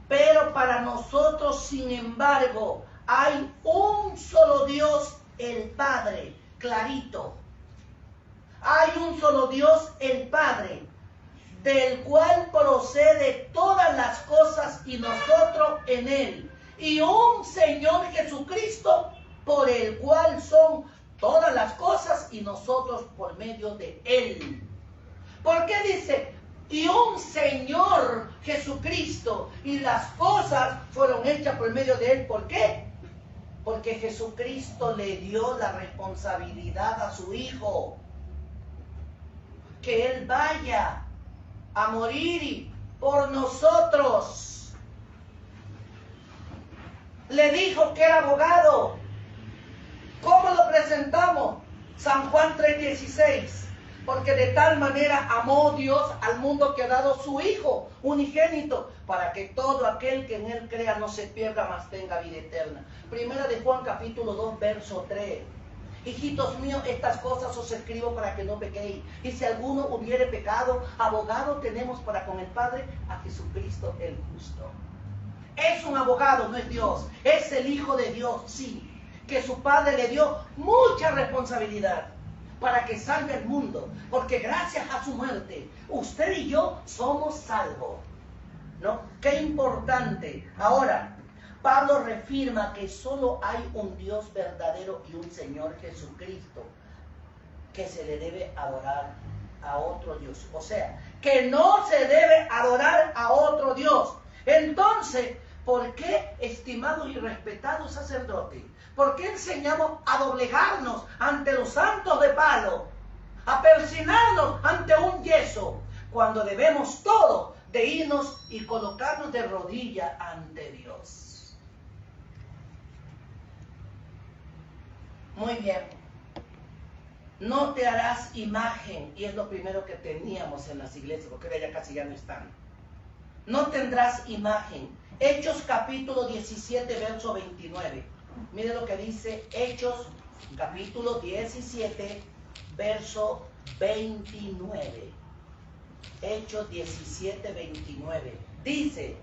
pero para nosotros, sin embargo, hay un solo Dios, el Padre. Clarito. Hay un solo Dios, el Padre, del cual procede todas las cosas y nosotros en Él. Y un Señor Jesucristo, por el cual son todas las cosas y nosotros por medio de Él. ¿Por qué dice? Y un Señor Jesucristo, y las cosas fueron hechas por medio de Él. ¿Por qué? Porque Jesucristo le dio la responsabilidad a su Hijo, que Él vaya a morir por nosotros. Le dijo que era abogado. ¿Cómo lo presentamos? San Juan 3:16. Porque de tal manera amó Dios al mundo que ha dado su Hijo unigénito, para que todo aquel que en Él crea no se pierda, mas tenga vida eterna. Primera de Juan capítulo 2, verso 3. Hijitos míos, estas cosas os escribo para que no pequéis. Y si alguno hubiere pecado, abogado tenemos para con el Padre, a Jesucristo el justo. Es un abogado, no es Dios. Es el Hijo de Dios, sí. Que su Padre le dio mucha responsabilidad para que salve al mundo, porque gracias a su muerte, usted y yo somos salvos, ¿no? Qué importante. Ahora, Pablo reafirma que solo hay un Dios verdadero y un Señor Jesucristo, que se le debe adorar a otro Dios. O sea, que no se debe adorar a otro Dios. Entonces, ¿por qué, estimados y respetados sacerdotes? ¿Por qué enseñamos a doblegarnos ante los santos de palo? A persinarnos ante un yeso, cuando debemos todo de irnos y colocarnos de rodillas ante Dios. Muy bien. No te harás imagen, y es lo primero que teníamos en las iglesias, porque ahora ya casi ya no están. No tendrás imagen. Hechos capítulo 17, verso 29. Mire lo que dice Hechos capítulo 17, verso 29. Hechos 17, 29. Dice: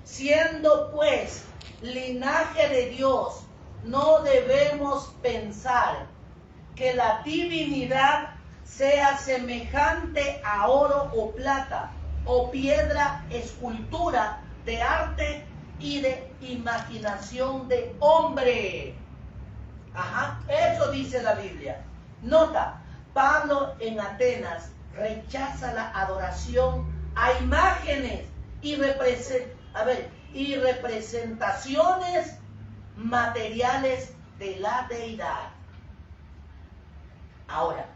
siendo pues linaje de Dios, no debemos pensar que la divinidad sea semejante a oro o plata, o piedra, escultura de arte y de imaginación de hombre. Ajá, eso dice la Biblia. Nota, Pablo en Atenas rechaza la adoración a imágenes y representaciones materiales de la deidad. Ahora,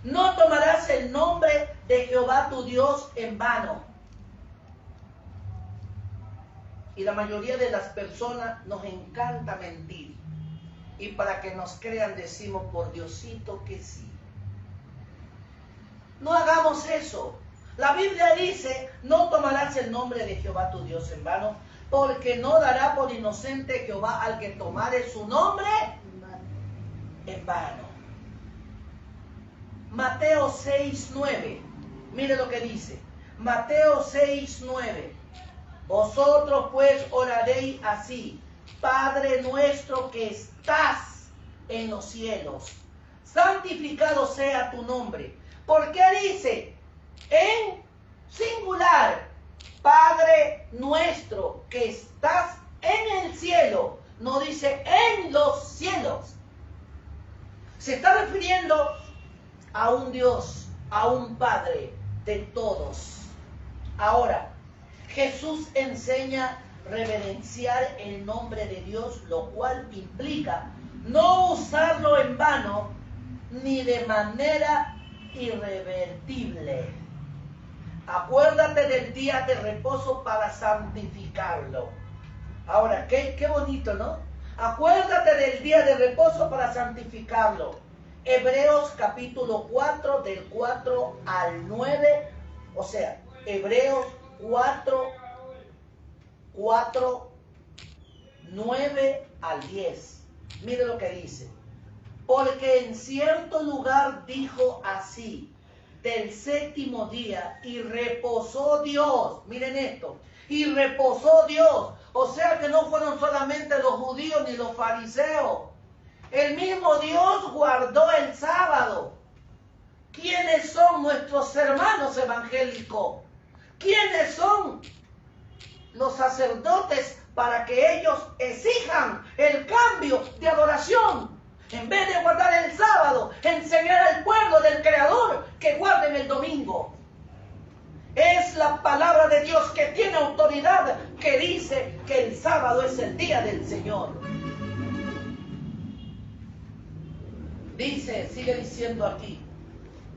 no tomarás el nombre de Jehová tu Dios en vano. Y la mayoría de las personas nos encanta mentir. Y para que nos crean decimos por Diosito que sí. No hagamos eso. La Biblia dice: no tomarás el nombre de Jehová tu Dios en vano, porque no dará por inocente Jehová al que tomare su nombre en vano. Mateo 6:9. Mire lo que dice. Mateo 6:9. Vosotros pues oraréis así: Padre nuestro que estás en los cielos, santificado sea tu nombre. ¿Por qué dice en singular? Padre nuestro que estás en el cielo. No dice en los cielos. Se está refiriendo a un Dios, a un Padre de todos. Ahora, Jesús enseña reverenciar el nombre de Dios, lo cual implica no usarlo en vano ni de manera irrevertible. Acuérdate del día de reposo para santificarlo. Ahora, qué bonito, ¿no? Acuérdate del día de reposo para santificarlo. Hebreos capítulo 4, del 4 al 9, o sea, Hebreos 4, 9 al 10. Mire lo que dice. Porque en cierto lugar dijo así: del séptimo día, y reposó Dios. Miren esto, y reposó Dios. O sea que no fueron solamente los judíos ni los fariseos. El mismo Dios guardó el sábado. ¿Quiénes son nuestros hermanos evangélicos? ¿Quiénes son los sacerdotes para que ellos exijan el cambio de adoración? En vez de guardar el sábado, enseñar al pueblo del Creador que guarden el domingo. Es la palabra de Dios que tiene autoridad, que dice que el sábado es el día del Señor. Dice, sigue diciendo aquí: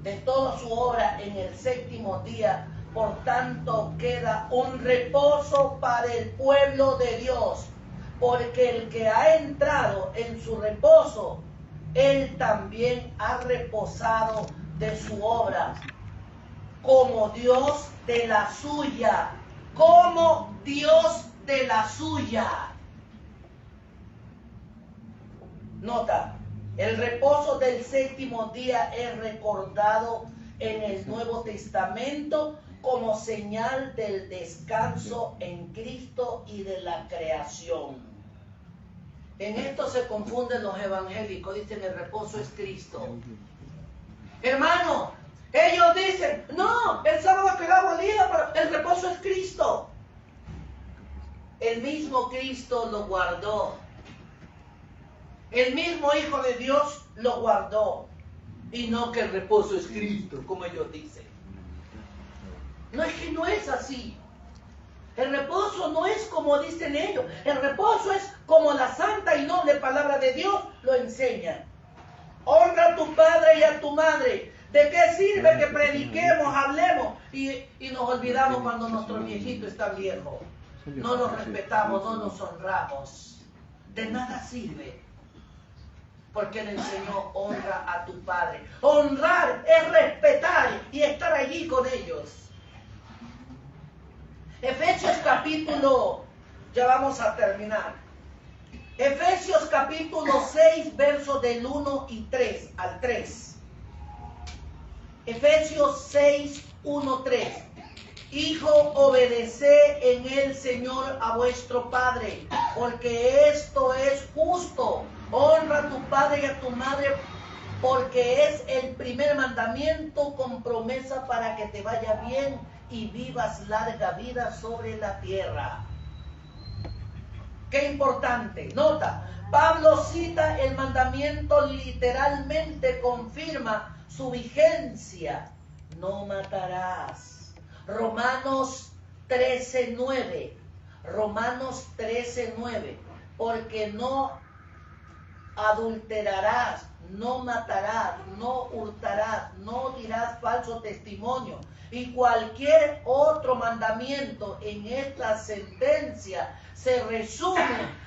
de toda su obra en el séptimo día, por tanto queda un reposo para el pueblo de Dios. Porque el que ha entrado en su reposo, él también ha reposado de su obra, como Dios de la suya, como Dios de la suya. Nota, el reposo del séptimo día es recordado en el Nuevo Testamento como señal del descanso en Cristo y de la creación. En esto se confunden los evangélicos, dicen el reposo es Cristo. Hermano, ellos dicen, no, el sábado quedó abolido, pero el reposo es Cristo. El mismo Cristo lo guardó. El mismo Hijo de Dios lo guardó. Y no que el reposo es Cristo, como ellos dicen. No, es que no es así. El reposo no es como dicen ellos. El reposo es como la santa y noble palabra de Dios lo enseña. Honra a tu padre y a tu madre. ¿De qué sirve que prediquemos, hablemos y nos olvidamos cuando nuestro viejito está viejo? No nos respetamos, no nos honramos. De nada sirve. porque le enseñó: honra a tu padre. Honrar es respetar y estar allí con ellos. Efesios capítulo, ya vamos a terminar. Efesios capítulo 6, versos del 1 y 3 al 3. Efesios 6, 1, 3. Hijo, obedeced en el Señor a vuestro Padre, porque esto es justo. Honra a tu padre y a tu madre, porque es el primer mandamiento con promesa para que te vaya bien y vivas larga vida sobre la tierra. Qué importante. Nota, Pablo cita el mandamiento, literalmente confirma su vigencia. No matarás. Romanos 13:9. Romanos 13:9. Porque no adulterarás, no matarás, no hurtarás, no dirás falso testimonio. Y cualquier otro mandamiento en esta sentencia se resume: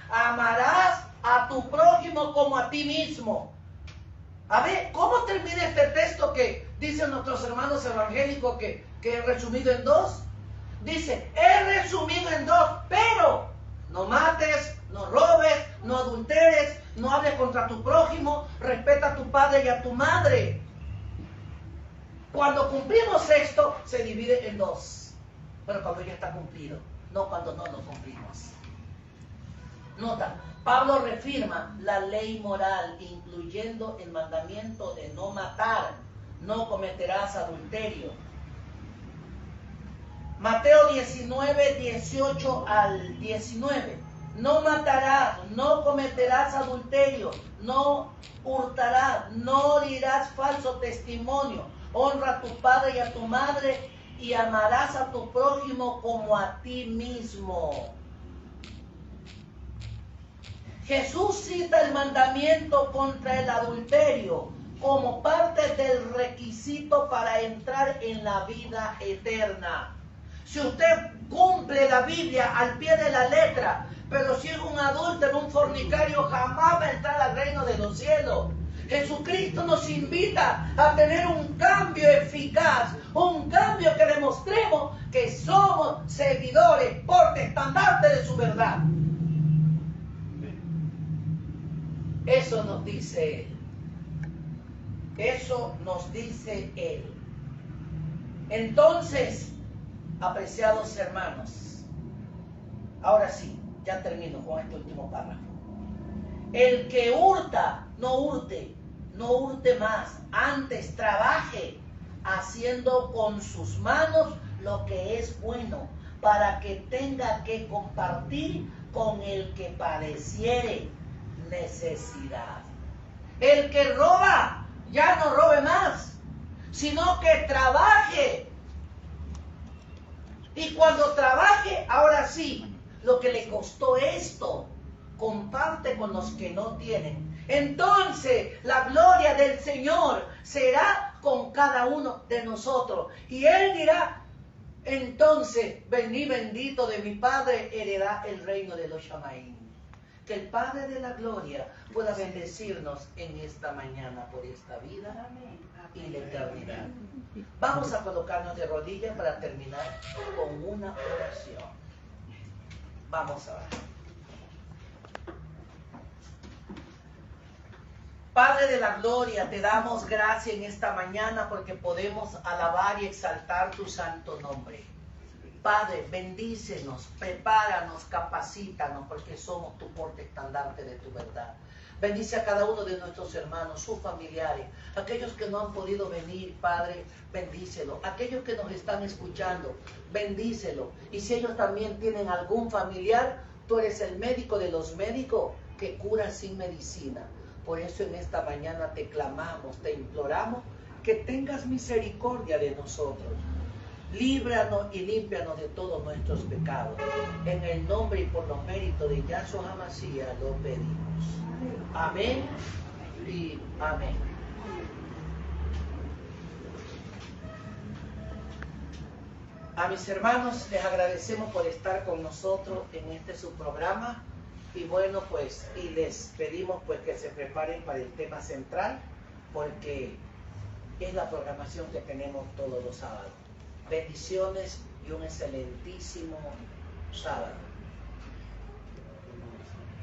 amarás a tu prójimo como a ti mismo. A ver, ¿cómo termina este texto que dicen nuestros hermanos evangélicos que es resumido en 2? Dice, es resumido en 2, pero no mates, no robes, no adulteres, no hables contra tu prójimo, respeta a tu padre y a tu madre. Cuando cumplimos esto, se divide en 2. Pero cuando ya está cumplido, no cuando no lo cumplimos. Nota, Pablo reafirma la ley moral, incluyendo el mandamiento de no matar, no cometerás adulterio. Mateo 19, 18 al 19. No matarás, no cometerás adulterio, no hurtarás, no dirás falso testimonio. Honra a tu padre y a tu madre y amarás a tu prójimo como a ti mismo. Jesús cita el mandamiento contra el adulterio como parte del requisito para entrar en la vida eterna. Si usted cumple la Biblia al pie de la letra, pero si es un adúltero, un fornicario, jamás va a entrar al reino de los cielos. Jesucristo nos invita a tener un cambio eficaz, un cambio que demostremos que somos seguidores, portaestandartes de su verdad. Eso nos dice Él. Eso nos dice Él. Entonces, apreciados hermanos, ahora sí, ya termino con este último párrafo. El que hurta, no hurte más, antes trabaje haciendo con sus manos lo que es bueno, para que tenga que compartir con el que padeciere necesidad. El que roba, ya no robe más, sino que trabaje. Y cuando trabaje, ahora sí, lo que le costó esto, comparte con los que no tienen. Entonces, la gloria del Señor será con cada uno de nosotros. Y Él dirá, entonces, vení bendito de mi Padre, heredá el reino de los Shamaim. Que el Padre de la gloria pueda bendecirnos en esta mañana por esta vida y la eternidad. Vamos a colocarnos de rodillas para terminar con una oración. Vamos a orar. Padre de la gloria, te damos gracias en esta mañana porque podemos alabar y exaltar tu santo nombre. Padre, bendícenos, prepáranos, capacítanos, porque somos tu portaestandarte de tu verdad. Bendice a cada uno de nuestros hermanos, sus familiares, aquellos que no han podido venir, Padre, bendícelo. Aquellos que nos están escuchando, bendícelo. Y si ellos también tienen algún familiar, tú eres el médico de los médicos que cura sin medicina. Por eso en esta mañana te clamamos, te imploramos que tengas misericordia de nosotros. Líbranos y límpianos de todos nuestros pecados. En el nombre y por los méritos de Yahshua HaMashiach lo pedimos. Amén y amén. A mis hermanos les agradecemos por estar con nosotros en este su programa. Y bueno, pues, y les pedimos pues que se preparen para el tema central, porque es la programación que tenemos todos los sábados. Bendiciones y un excelentísimo sábado.